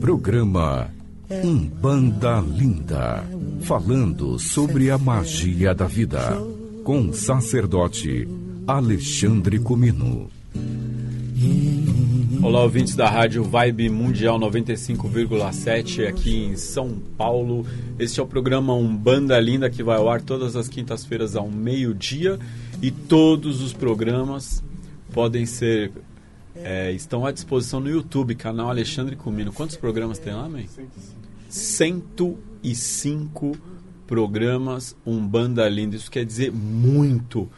Programa Umbanda Linda, falando sobre a magia da vida, com o sacerdote Alexandre Comino. Olá, ouvintes da Rádio Vibe Mundial 95,7 aqui em São Paulo. Este é o programa Umbanda Linda, que vai ao ar todas as quintas-feiras ao meio-dia, e todos os programas podem ser... estão à disposição no YouTube, canal Alexandre Comino. Quantos programas tem lá, mãe? 105 programas Umbanda Linda. Isso quer dizer muito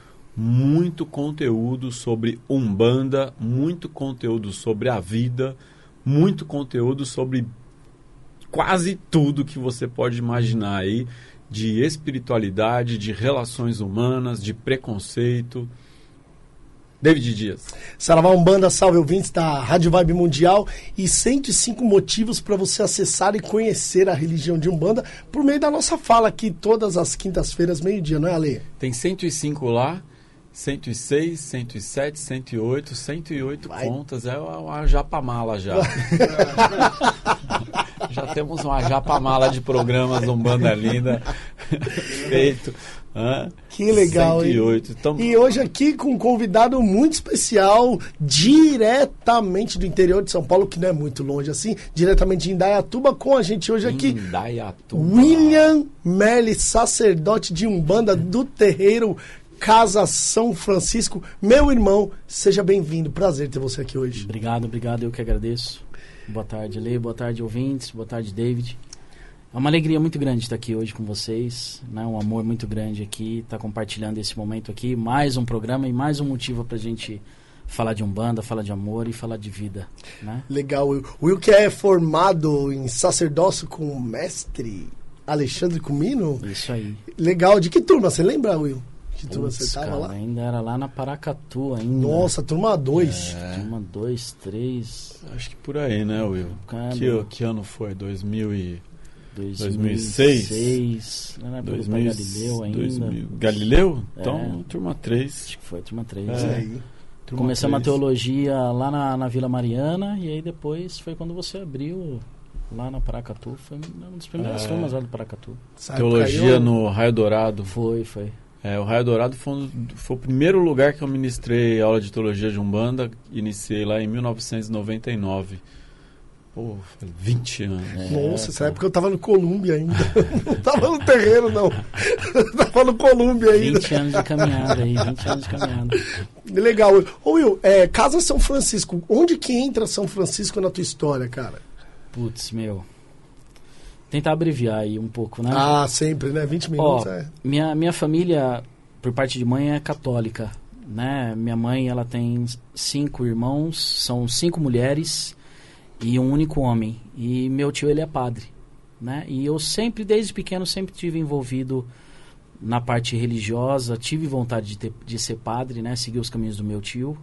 conteúdo sobre Umbanda, muito conteúdo sobre a vida, muito conteúdo sobre quase tudo que você pode imaginar aí, de espiritualidade, de relações humanas, de preconceito. David Dias. Saravá Umbanda, salve ouvintes da Rádio Vibe Mundial, e 105 motivos para você acessar e conhecer a religião de Umbanda por meio da nossa fala aqui todas as quintas-feiras, meio-dia, não é, Ale? Tem 105 lá, 106, 107, 108, 108 contas, é uma japamala já. Já temos uma japamala de programas Umbanda Linda feito. Que legal, 108. Hein? Então... E hoje aqui com um convidado muito especial, diretamente do interior de São Paulo, que não é muito longe assim, diretamente de Indaiatuba, com a gente hoje aqui, Indaiatuba. William Merli, sacerdote de Umbanda do terreiro Casa São Francisco. Meu irmão, seja bem-vindo, prazer ter você aqui hoje. Obrigado, eu que agradeço. Boa tarde, Lê, boa tarde, ouvintes, boa tarde, David. É uma alegria muito grande estar aqui hoje com vocês, né? Um amor muito grande aqui, estar compartilhando esse momento aqui, mais um programa e mais um motivo pra gente falar de Umbanda, falar de amor e falar de vida, né? Legal, Will. Will, que é formado em sacerdócio com o mestre Alexandre Comino. Isso aí. Legal, de que turma, você lembra, Will? Que turma você tava cara, lá? Ainda era lá na Paracatu ainda. Nossa, turma 2. Turma 2, 3. Acho que por aí, né, Will? Que ano foi? 2006? 2006. Não era Galileu ainda. Galileu? Então, turma 3. Acho que foi turma 3. a Começamos a teologia lá na Vila Mariana, e aí depois foi quando você abriu lá na Paracatu. Foi uma das primeiras turmas lá do Paracatu. Teologia no Raio Dourado. Foi. O Raio Dourado foi o primeiro lugar que eu ministrei aula de teologia de Umbanda. Iniciei lá em 1999. Pô, 20 anos. Nossa, essa época eu tava no Colômbia ainda. Não tava no terreiro, não. Eu tava no Colômbia ainda. 20 anos de caminhada aí, 20 anos de caminhada. Legal. Ô Will, Casa São Francisco, onde que entra São Francisco na tua história, cara? Putz, tentar abreviar aí um pouco, né? Ah, sempre, né? 20 minutos, Minha família, por parte de mãe, é católica, né? Minha mãe, ela tem 5 irmãos, são 5 mulheres e um único homem. E meu tio, ele é padre, né? E eu sempre, desde pequeno, sempre tive envolvido na parte religiosa, tive vontade de ser padre, né? Seguir os caminhos do meu tio,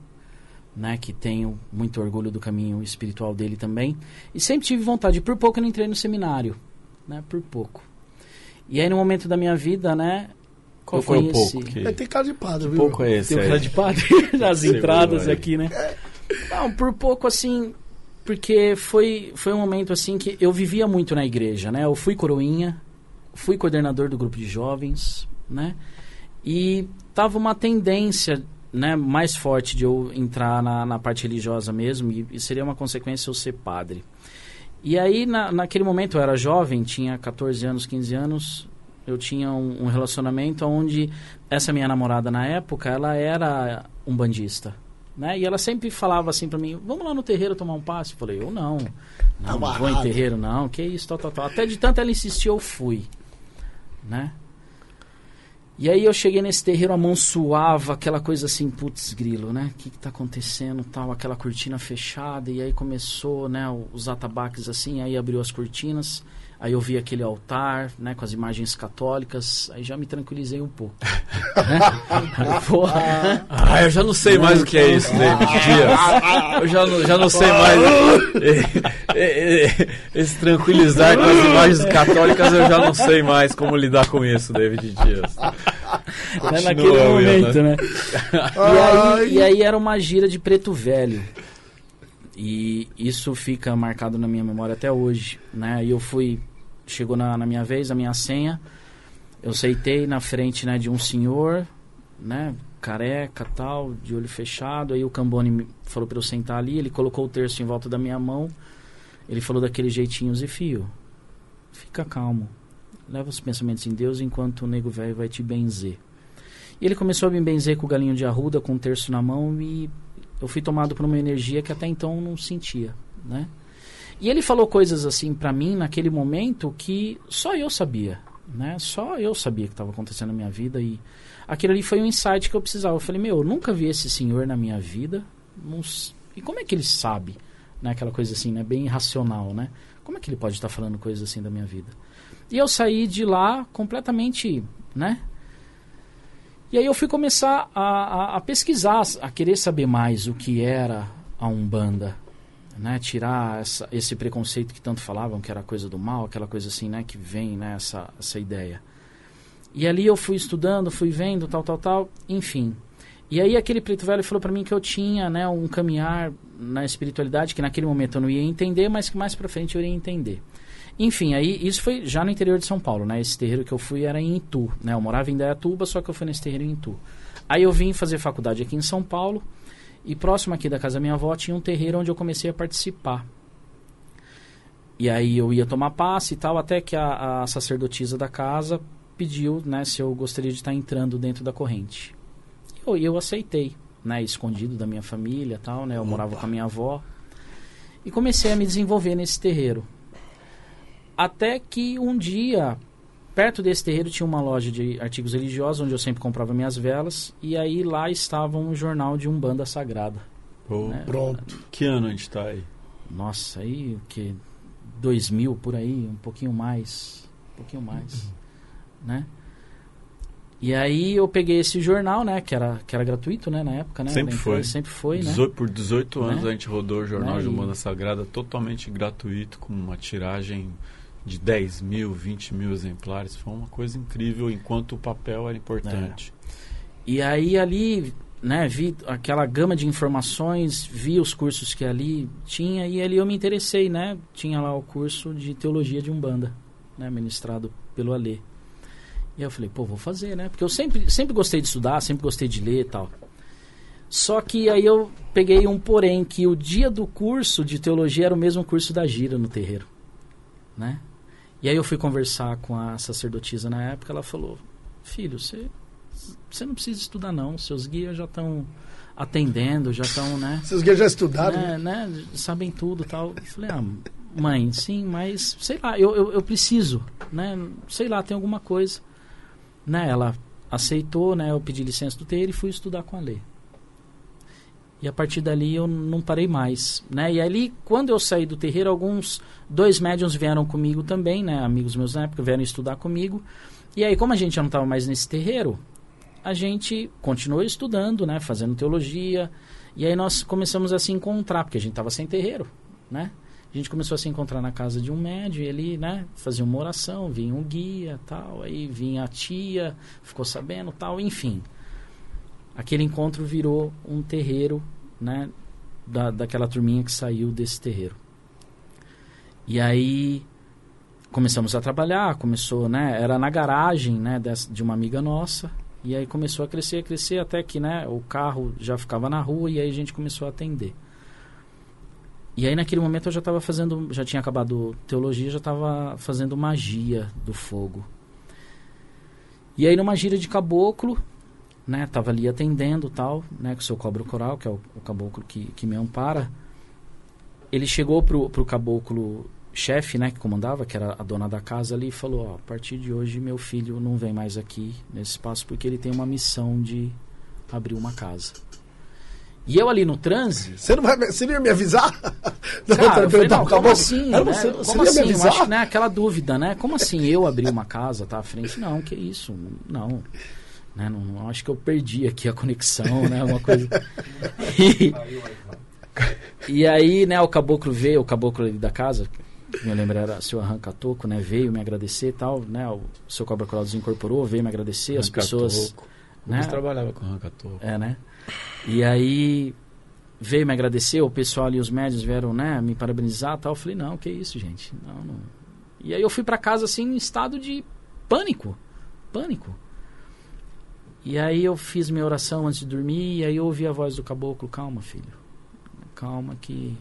né? Que tenho muito orgulho do caminho espiritual dele também. E sempre tive vontade. Por pouco eu não entrei no seminário, né? Por pouco. E aí, no momento da minha vida, né? Qual foi o pouco? Tem cara de padre, que viu? pouco é esse? Tem cara de padre nas entradas aqui, né? Não, por pouco, assim... Porque foi um momento, assim, que eu vivia muito na igreja, né? Eu fui coroinha, fui coordenador do grupo de jovens, né? E tava uma tendência, né, mais forte de eu entrar na parte religiosa mesmo, e seria uma consequência eu ser padre. E aí, naquele momento, eu era jovem, tinha 14 anos, 15 anos, eu tinha um relacionamento onde essa minha namorada, na época, ela era umbandista, né? E ela sempre falava assim pra mim, vamos lá no terreiro tomar um passe? Eu falei, eu não vou em terreiro, não, que isso, tal. Até de tanto ela insistiu, eu fui, né? E aí eu cheguei nesse terreiro, a mão suava, aquela coisa assim, putz, grilo, né? O que tá acontecendo, tal, aquela cortina fechada, e aí começou, né, os atabaques assim, aí abriu as cortinas, Aí eu vi aquele altar, né, com as imagens católicas, aí já me tranquilizei um pouco. Eu já não sei mais o que é isso, David Dias. Eu já não sei mais. Esse tranquilizar com as imagens católicas, eu já não sei mais como lidar com isso, David Dias. Naquele momento, né? E aí era uma gira de Preto Velho. E isso fica marcado na minha memória até hoje, né? E chegou na minha vez, a minha senha, eu sentei na frente, né, de um senhor, né, careca, tal, de olho fechado. Aí o Cambone me falou para eu sentar ali, ele colocou o terço em volta da minha mão, ele falou daquele jeitinho: Zefio, fica calmo, leva os pensamentos em Deus enquanto o nego velho vai te benzer. E ele começou a me benzer com o galinho de arruda, com o terço na mão, e eu fui tomado por uma energia que até então eu não sentia, né? E ele falou coisas assim pra mim naquele momento que só eu sabia, né? Só eu sabia que estava acontecendo na minha vida, e aquilo ali foi um insight que eu precisava. Eu falei: eu nunca vi esse senhor na minha vida, e como é que ele sabe, né? Aquela coisa assim, né? Bem irracional, né? Como é que ele pode estar falando coisas assim da minha vida? E eu saí de lá completamente, né? E aí eu fui começar a pesquisar, a querer saber mais o que era a Umbanda, né? Tirar esse preconceito que tanto falavam que era coisa do mal, aquela coisa assim, né? Que vem, né? Essa ideia. E ali eu fui estudando, fui vendo, tal, enfim. E aí aquele Preto Velho falou para mim que eu tinha, né, um caminhar na espiritualidade que naquele momento eu não ia entender, mas que mais pra frente eu iria entender. Enfim, aí isso foi já no interior de São Paulo, né? Esse terreiro que eu fui era em Itu, né? Eu morava em Indaiatuba, só que eu fui nesse terreiro em Itu. Aí eu vim fazer faculdade aqui em São Paulo, e próximo aqui da casa da minha avó tinha um terreiro onde eu comecei a participar. E aí eu ia tomar passe e tal, até que a sacerdotisa da casa pediu, né, se eu gostaria de estar entrando dentro da corrente. E eu aceitei, né, escondido da minha família e tal, né? Eu morava com a minha avó. E comecei a me desenvolver nesse terreiro. Até que um dia, perto desse terreiro, tinha uma loja de artigos religiosos, onde eu sempre comprava minhas velas. E aí lá estava um jornal de Umbanda Sagrada. Né? Pronto. Que ano a gente tá aí? Nossa, aí o que? 2000, por aí, um pouquinho mais. Né? E aí eu peguei esse jornal, né, que era gratuito, né, na época, né? Sempre foi, né? Por 18 anos, né? A gente rodou o jornal, né, de Umbanda Sagrada totalmente gratuito, com uma tiragem de 10 mil, 20 mil exemplares. Foi uma coisa incrível, enquanto o papel era importante. E aí ali, né, vi aquela gama de informações, vi os cursos que ali tinha, e ali eu me interessei, né? Tinha lá o curso de Teologia de Umbanda, né, ministrado pelo Alê. E eu falei, vou fazer, né? Porque eu sempre gostei de estudar, sempre gostei de ler e tal. Só que aí eu peguei um porém, que o dia do curso de teologia era o mesmo curso da gira no terreiro, né? E aí eu fui conversar com a sacerdotisa na época, ela falou: filho, você não precisa estudar não, seus guias já estão atendendo, já estão, né? Seus guias já estudaram? Né? Sabem tudo e tal. Eu falei, mãe, sim, mas sei lá, eu preciso, né? Sei lá, tem alguma coisa. Né, ela aceitou, né, eu pedi licença do terreiro e fui estudar com a Lê. E a partir dali eu não parei mais, né? E ali, quando eu saí do terreiro, dois médiuns vieram comigo também, né, amigos meus na época, vieram estudar comigo. E aí, como a gente já não estava mais nesse terreiro, a gente continuou estudando, né, fazendo teologia. E aí nós começamos a se encontrar, porque a gente estava sem terreiro, né? A gente começou a se encontrar na casa de um médium, e ele, né, fazia uma oração, vinha um guia, tal, aí vinha a tia, ficou sabendo, tal, enfim. Aquele encontro virou um terreiro, né, daquela turminha que saiu desse terreiro. E aí começamos a trabalhar, né, era na garagem, né, de uma amiga nossa, e aí começou a crescer, até que, né, o carro já ficava na rua, e aí a gente começou a atender. E aí naquele momento eu já tinha acabado teologia, já estava fazendo magia do fogo. E aí numa gira de caboclo, né, tava ali atendendo tal, né, com o seu cobro coral, que é o caboclo que me ampara. Ele chegou pro caboclo chefe, né, que comandava, que era a dona da casa ali, e falou: a partir de hoje meu filho não vem mais aqui nesse espaço, porque ele tem uma missão de abrir uma casa. E eu ali no transe... Você não ia me avisar? Cara, eu falei, não, como assim? Né? Você Como ia assim? me Eu avisar? acho, né, aquela dúvida, né? Como assim eu abri uma casa, tá à frente? Não, que isso? Não. Né? Não acho que eu perdi aqui a conexão, né? Alguma coisa. E aí, né, o caboclo ali da casa, me lembro era o seu Arranca-Toco, né? Veio me agradecer e tal, né? O seu Cobra Coral desincorporou, veio me agradecer, as pessoas... Né? Trabalhava com Arranca-Toco. Né? E aí veio me agradecer, o pessoal ali, os médios vieram, né, me parabenizar e tal. Eu falei, não, que isso, gente. Não. E aí eu fui pra casa, assim, em estado de pânico. E aí eu fiz minha oração antes de dormir, e aí eu ouvi a voz do caboclo, calma, filho. Calma que...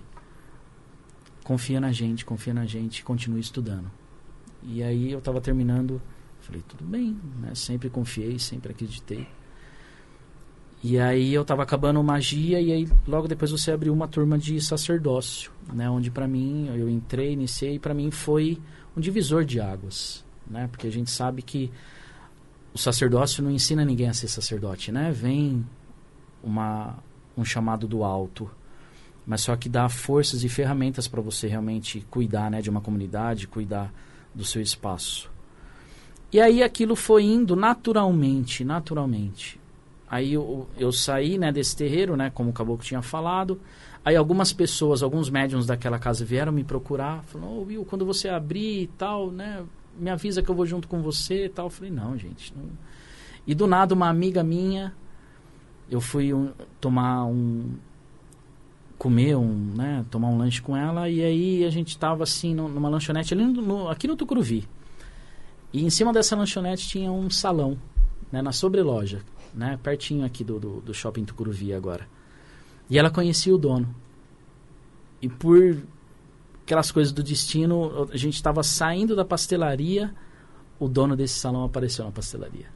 Confia na gente, continue estudando. E aí eu tava terminando, falei, tudo bem, né? Sempre confiei, sempre acreditei. E aí eu tava acabando magia, e aí logo depois você abriu uma turma de sacerdócio, né? Onde pra mim, eu iniciei, e pra mim foi um divisor de águas, né? Porque a gente sabe que o sacerdócio não ensina ninguém a ser sacerdote, né? Vem um chamado do alto, mas só que dá forças e ferramentas para você realmente cuidar, né, de uma comunidade, cuidar do seu espaço. E aí aquilo foi indo naturalmente. Aí eu saí, né, desse terreiro, né, como o caboclo tinha falado. Aí algumas pessoas, alguns médiuns daquela casa vieram me procurar, falaram, Will, quando você abrir e tal, né, me avisa que eu vou junto com você e tal. Eu falei, não, gente. Não. E do nada uma amiga minha, eu fui tomar um lanche com ela, e aí a gente tava assim numa lanchonete ali aqui no Tucuruvi. E em cima dessa lanchonete tinha um salão, né, na sobreloja, né, pertinho aqui do shopping Tucuruvi agora. E ela conhecia o dono. E por aquelas coisas do destino, a gente estava saindo da pastelaria, o dono desse salão apareceu na pastelaria.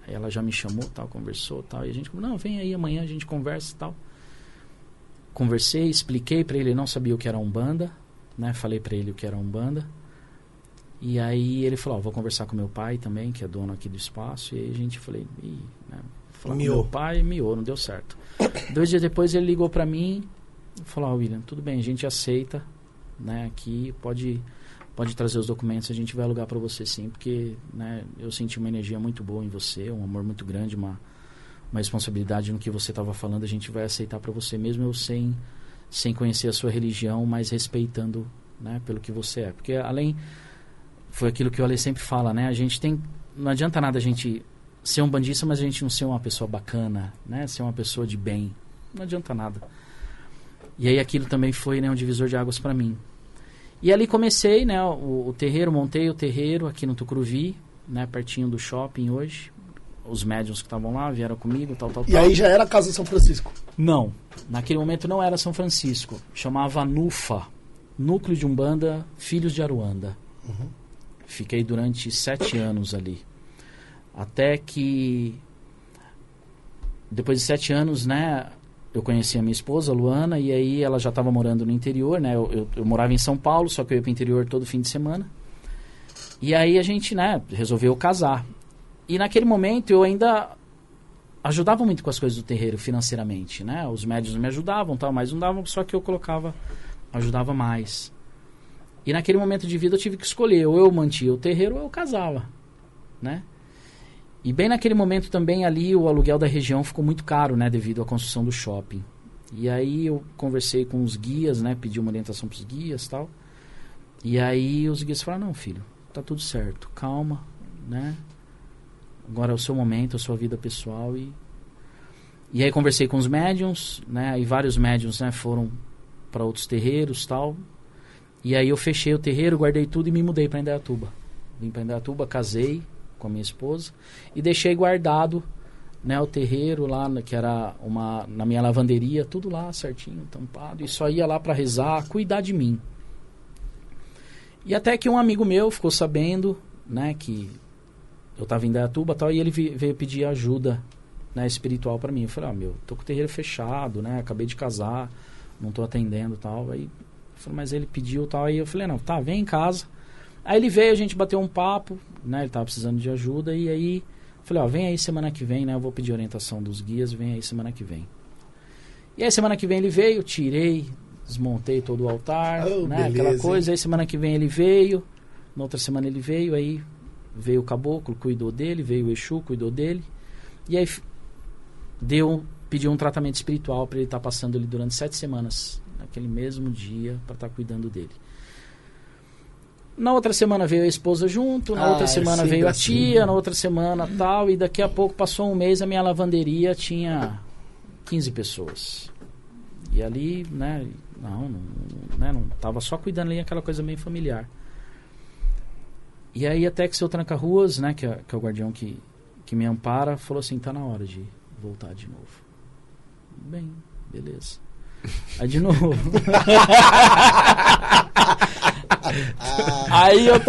Aí ela já me chamou, tal, conversou, tal, e a gente, não, vem aí amanhã, a gente conversa, tal. Conversei, expliquei para ele não sabia o que era Umbanda, né? Falei para ele o que era Umbanda. E aí ele falou, vou conversar com meu pai também, que é dono aqui do espaço. E aí a gente falei, né? Falar com meu pai, não deu certo. 2 dias depois ele ligou para mim e falou, William, tudo bem, a gente aceita, né? Aqui pode trazer os documentos, a gente vai alugar para você sim, porque, né, eu senti uma energia muito boa em você, um amor muito grande, uma responsabilidade no que você estava falando, a gente vai aceitar para você, mesmo eu sem conhecer a sua religião, mas respeitando, né, pelo que você é. Porque foi aquilo que o Ale sempre fala, né, a gente não adianta nada a gente ser um bandista, mas a gente não ser uma pessoa bacana, né, ser uma pessoa de bem, não adianta nada. E aí aquilo também foi, né, um divisor de águas para mim. E ali comecei, né, o terreiro, montei o terreiro aqui no Tucuruvi, né, pertinho do shopping hoje. Os médiuns que estavam lá vieram comigo, tal. E aí já era a Casa São Francisco? Não. Naquele momento não era São Francisco. Chamava NUFA, Núcleo de Umbanda Filhos de Aruanda. Uhum. Fiquei durante 7 anos ali. Até que, depois de 7 anos, né, eu conheci a minha esposa, Luana, e aí ela já estava morando no interior, né? Eu morava em São Paulo, só que eu ia para o interior todo fim de semana. E aí a gente, né, resolveu casar. E naquele momento eu ainda ajudava muito com as coisas do terreiro financeiramente, né? Os médios me ajudavam, tal, mas não davam, só que eu ajudava mais. E naquele momento de vida eu tive que escolher, ou eu mantia o terreiro ou eu casava, né? E bem naquele momento também ali o aluguel da região ficou muito caro, né? Devido à construção do shopping. E aí eu conversei com os guias, né? Pedi uma orientação para os guias e tal. E aí os guias falaram, não, filho, tá tudo certo, calma, né? Agora é o seu momento, a sua vida pessoal. E aí conversei com os médiuns, né? E vários médiuns, né, foram para outros terreiros e tal. E aí eu fechei o terreiro, guardei tudo e me mudei para Indaiatuba. Vim para Indaiatuba, casei com a minha esposa e deixei guardado, né, o terreiro lá, que era na minha lavanderia, tudo lá certinho, tampado. E só ia lá para rezar, cuidar de mim. E até que um amigo meu ficou sabendo, né, que eu estava em Indaiatuba e tal, e ele veio pedir ajuda, né, espiritual para mim. Eu falei, tô com o terreiro fechado, né, acabei de casar, não tô atendendo e tal. Aí eu falei, mas ele pediu tal, aí eu falei, não, tá, vem em casa. Aí ele veio, a gente bateu um papo, né, ele tava precisando de ajuda, e aí eu falei, vem aí semana que vem, né, eu vou pedir orientação dos guias, vem aí semana que vem. E aí semana que vem ele veio, desmontei todo o altar, né? Aquela coisa. Aí semana que vem ele veio, na outra semana ele veio, aí veio o caboclo, cuidou dele, veio o Exu, cuidou dele. E aí pediu um tratamento espiritual para ele estar passando ali durante 7 semanas, naquele mesmo dia, para estar cuidando dele. Na outra semana veio a esposa junto, na outra semana veio a tia, na outra semana tal, e daqui a pouco passou um mês, a minha lavanderia tinha 15 pessoas. E ali, né, não tava só cuidando ali, aquela coisa meio familiar. E aí até que seu Tranca-Ruas, né, que é o guardião que me ampara, falou assim, tá na hora de voltar de novo. Bem, beleza. Aí de novo. Aí eu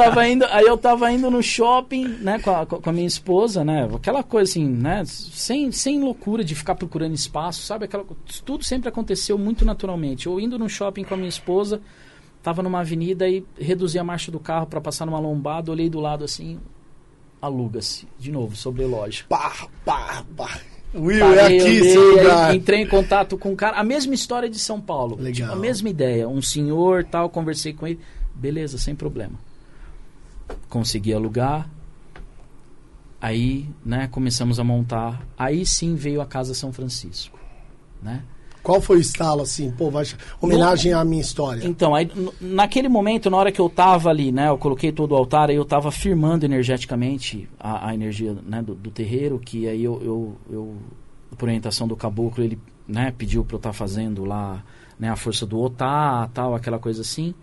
tava indo no shopping, né, com a minha esposa, né, aquela coisa assim, né, sem loucura de ficar procurando espaço, sabe, tudo sempre aconteceu muito naturalmente. Eu indo no shopping com a minha esposa, tava numa avenida e reduzi a marcha do carro para passar numa lombada, olhei do lado assim, aluga-se, de novo, sobrelógio. Will, é aqui, seu lugar. Entrei em contato com um cara, a mesma história de São Paulo. Legal. Tipo, a mesma ideia, um senhor, tal, conversei com ele, beleza, sem problema. Consegui alugar, aí, né, começamos a montar, aí sim veio a Casa São Francisco, né? Qual foi o estalo, assim, homenagem à minha história? Então, aí, naquele momento, na hora que eu tava ali, né, eu coloquei todo o altar, aí eu tava firmando energeticamente a energia, né, do terreiro, que aí eu por orientação do caboclo, ele, né, pediu pra eu estar fazendo lá, né, a força do Otá, tal, aquela coisa assim.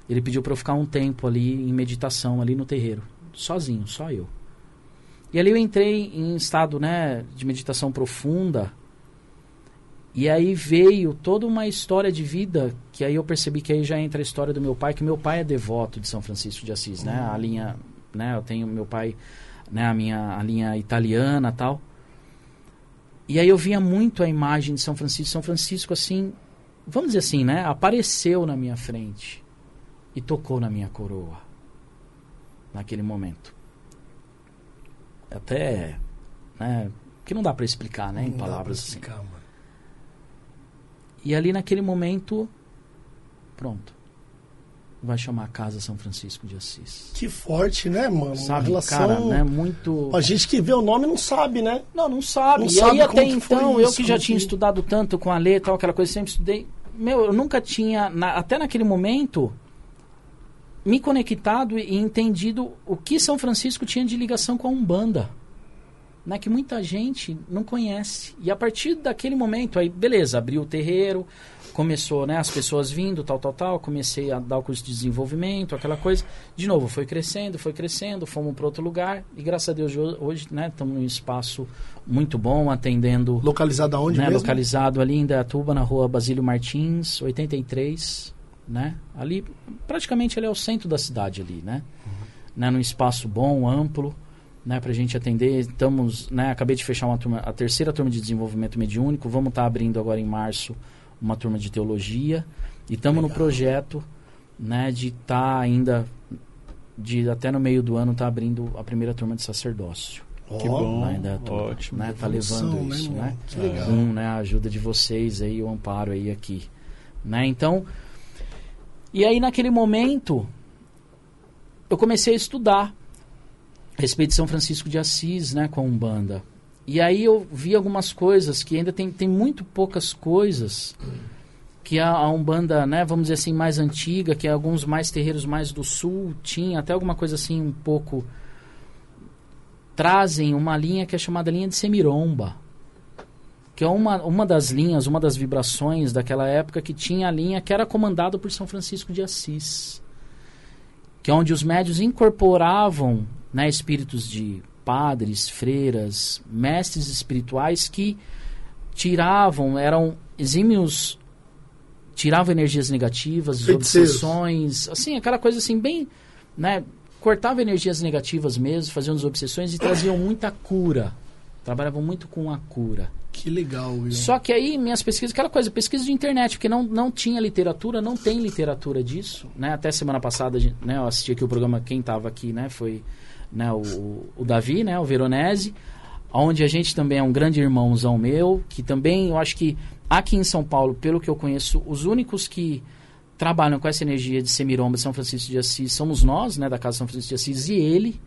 Ele pediu pra eu ficar um tempo ali em meditação, ali no terreiro, sozinho, só eu. E ali eu entrei em estado, né, de meditação profunda. E aí veio toda uma história de vida, que aí eu percebi que aí já entra a história do meu pai, que meu pai é devoto de São Francisco de Assis, né? A linha, né? Eu tenho meu pai, né? A linha italiana, tal. E aí eu via muito a imagem de São Francisco. São Francisco, assim, vamos dizer assim, né? Apareceu na minha frente e tocou na minha coroa naquele momento. Até, né? Que não dá para explicar, né? Em palavras assim. Mano. E ali naquele momento, pronto, vai chamar a Casa São Francisco de Assis. Que forte, né, mano? Sabe, uma relação... cara, né, muito... A gente que vê o nome não sabe, né? Não sabe. Não e sabe aí até como que foi então, isso, eu que já tinha estudado tanto com a letra, tal, aquela coisa, sempre estudei. Eu nunca tinha, até naquele momento, me conectado e entendido o que São Francisco tinha de ligação com a Umbanda. Né, que muita gente não conhece. E a partir daquele momento, aí, beleza, abriu o terreiro, começou, né, as pessoas vindo, tal, comecei a dar o curso de desenvolvimento, aquela coisa. De novo, foi crescendo, fomos para outro lugar. E graças a Deus, hoje, né, estamos num espaço muito bom, atendendo... Localizado aonde, né, mesmo? Localizado ali em Indaiatuba, na rua Basílio Martins, 83, né? Ali, praticamente, ali é o centro da cidade ali, né? Né, num espaço bom, amplo, né, pra gente atender. Estamos, né, acabei de fechar a terceira turma de desenvolvimento mediúnico, vamos estar abrindo agora em março uma turma de teologia, e estamos no projeto, né, de estar ainda, até no meio do ano, abrindo a primeira turma de sacerdócio. Que bom, ótimo. Né, tá levando isso, né? Que legal. Com, né, a ajuda de vocês aí, o amparo aí aqui. Né, então, e aí naquele momento, eu comecei a estudar a respeito de São Francisco de Assis, né, com a Umbanda. E aí eu vi algumas coisas que ainda tem muito poucas coisas que a Umbanda, né, vamos dizer assim, mais antiga, que alguns mais terreiros mais do sul tinha, até alguma coisa assim um pouco, trazem uma linha que é chamada linha de Semiromba, que é uma das linhas, uma das vibrações daquela época, que tinha a linha que era comandada por São Francisco de Assis, que é onde os médios incorporavam, né, espíritos de padres, freiras, mestres espirituais que eram exímios, tiravam energias negativas, obsessões, assim, aquela coisa assim, bem, né, cortavam energias negativas mesmo, faziam as obsessões e traziam muita cura, trabalhavam muito com a cura. Que legal, Will. Só que aí minhas pesquisas, aquela coisa, pesquisa de internet, porque não tinha literatura, não tem literatura disso, né, até semana passada, né, eu assisti aqui o programa, quem estava aqui, né, foi, né, o Davi, né, o Veronese, onde a gente também é um grande irmãozão meu, que também eu acho que Aqui em São Paulo, pelo que eu conheço, os únicos que trabalham com essa energia de Semiromba São Francisco de Assis somos nós, né, da Casa São Francisco de Assis, e ele,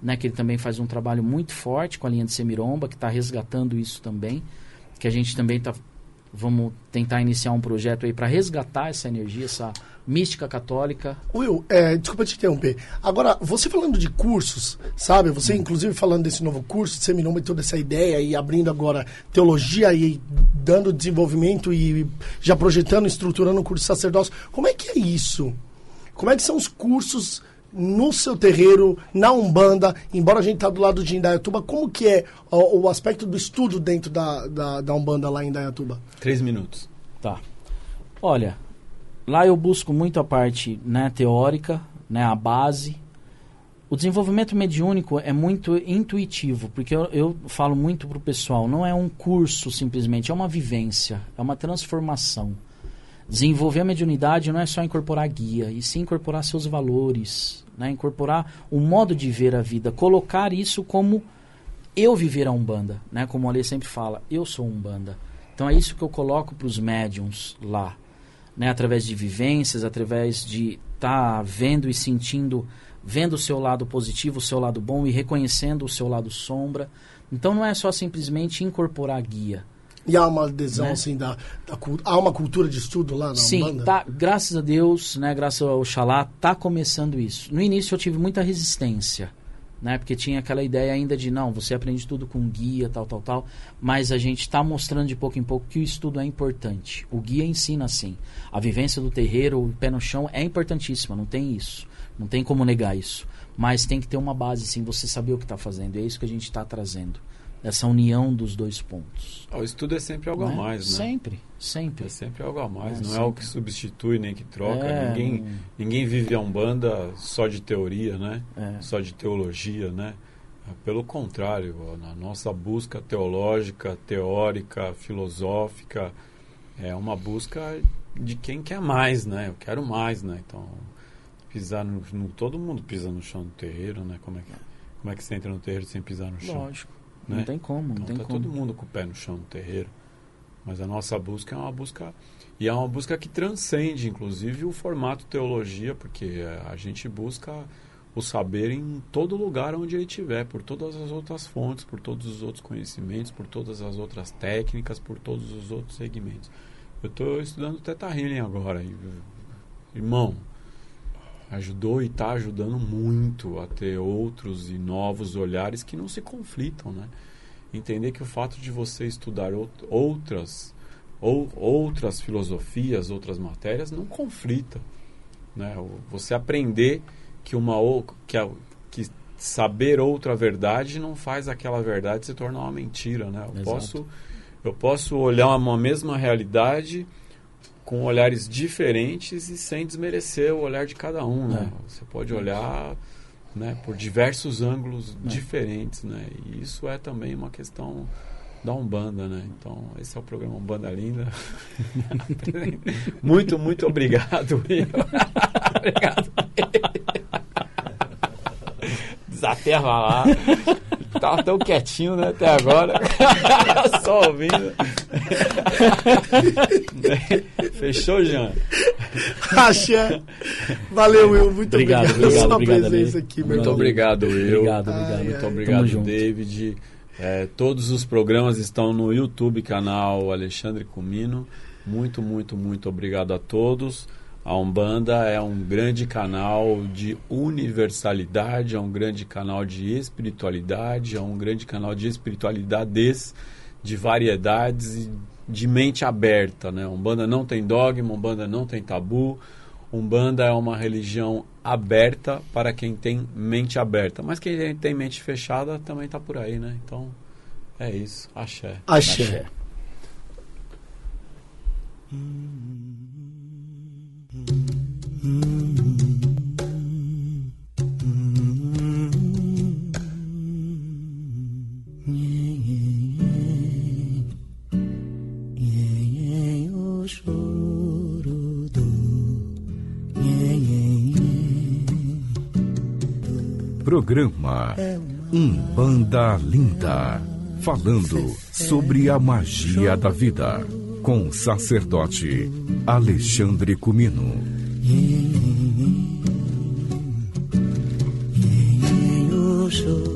né, que ele também faz um trabalho muito forte com a linha de Semiromba, que está resgatando isso também, que a gente também vamos tentar iniciar um projeto aí para resgatar essa energia, essa mística católica. Will, desculpa te interromper. Agora, você falando de cursos, sabe? Você, inclusive, falando desse novo curso de Semiromba e toda essa ideia, e abrindo agora teologia e dando desenvolvimento e já projetando, estruturando o curso de sacerdócio. Como é que é isso? Como é que são os cursos no seu terreiro, na Umbanda, embora a gente tá do lado de Indaiatuba, como que é o aspecto do estudo dentro da Umbanda lá em Indaiatuba? 3 minutos. Tá. Olha, lá eu busco muito a parte, né, teórica, né, a base. O desenvolvimento mediúnico é muito intuitivo, porque eu falo muito pro pessoal, não é um curso simplesmente, é uma vivência, é uma transformação. Desenvolver a mediunidade não é só incorporar guia, e sim incorporar seus valores, né? Incorporar o modo de ver a vida, colocar isso como eu viver a Umbanda, né? Como o Ale sempre fala, eu sou Umbanda. Então é isso que eu coloco para os médiums lá, né? Através de vivências, através de estar vendo e sentindo, vendo o seu lado positivo, o seu lado bom e reconhecendo o seu lado sombra. Então não é só simplesmente incorporar guia. E há uma adesão, né? assim, há uma cultura de estudo lá na Umbanda? Sim, tá, graças a Deus, né, graças ao Oxalá, tá começando isso. No início eu tive muita resistência, né, porque tinha aquela ideia ainda de, não, você aprende tudo com guia, tal, mas a gente está mostrando de pouco em pouco que o estudo é importante. O guia ensina, sim. A vivência do terreiro, o pé no chão, é importantíssima, não tem isso. Não tem como negar isso. Mas tem que ter uma base, sim, você saber o que está fazendo. É isso que a gente está trazendo. Essa união dos dois pontos. O estudo é sempre algo a mais, né? Sempre. É sempre algo a mais, não é o que substitui nem que troca. Ninguém vive a Umbanda só de teoria, né? Só de teologia, né? Pelo contrário, a nossa busca teológica, teórica, filosófica, é uma busca de quem quer mais, né? Eu quero mais, né? Então, pisar todo mundo pisa no chão do terreiro, né? Como é que você entra no terreiro sem pisar no chão? Lógico. Não, né? Tem como, então, tá todo mundo com o pé no chão do terreiro. Mas a nossa busca é uma busca... E é uma busca que transcende, inclusive, o formato teologia, porque a gente busca o saber em todo lugar onde ele estiver, por todas as outras fontes, por todos os outros conhecimentos, por todas as outras técnicas, por todos os outros segmentos. Eu estou estudando Theta Healing agora. Irmão, ajudou e está ajudando muito a ter outros e novos olhares que não se conflitam, né? Entender que o fato de você estudar outras filosofias, outras matérias, não conflita, né? Você aprender que saber outra verdade não faz aquela verdade se tornar uma mentira, né? Eu posso olhar uma mesma realidade com olhares diferentes e sem desmerecer o olhar de cada um, né? Você pode olhar, né, por diversos ângulos diferentes, né? E isso é também uma questão da Umbanda, né? Então, esse é o programa Umbanda Linda. Muito, muito obrigado, Will. Obrigado. Desaterra lá. Tava tão quietinho, né, até agora. Só ouvindo. Fechou, Jean? Axé. Valeu, Will. Muito obrigado pela sua presença aqui. Muito obrigado, Will. Obrigado. Muito obrigado, David. Todos os programas estão no YouTube, canal Alexandre Comino. Muito, muito, muito obrigado a todos. A Umbanda é um grande canal de universalidade, é um grande canal de espiritualidade, é um grande canal de espiritualidades, de variedades e de mente aberta, né? Umbanda não tem dogma, Umbanda não tem tabu, Umbanda é uma religião aberta para quem tem mente aberta, mas quem tem mente fechada também está por aí, né? Então, é isso. Axé. Axé. Programa Umbanda Linda, falando sobre a magia da vida. com o sacerdote Alexandre Cumino. Show.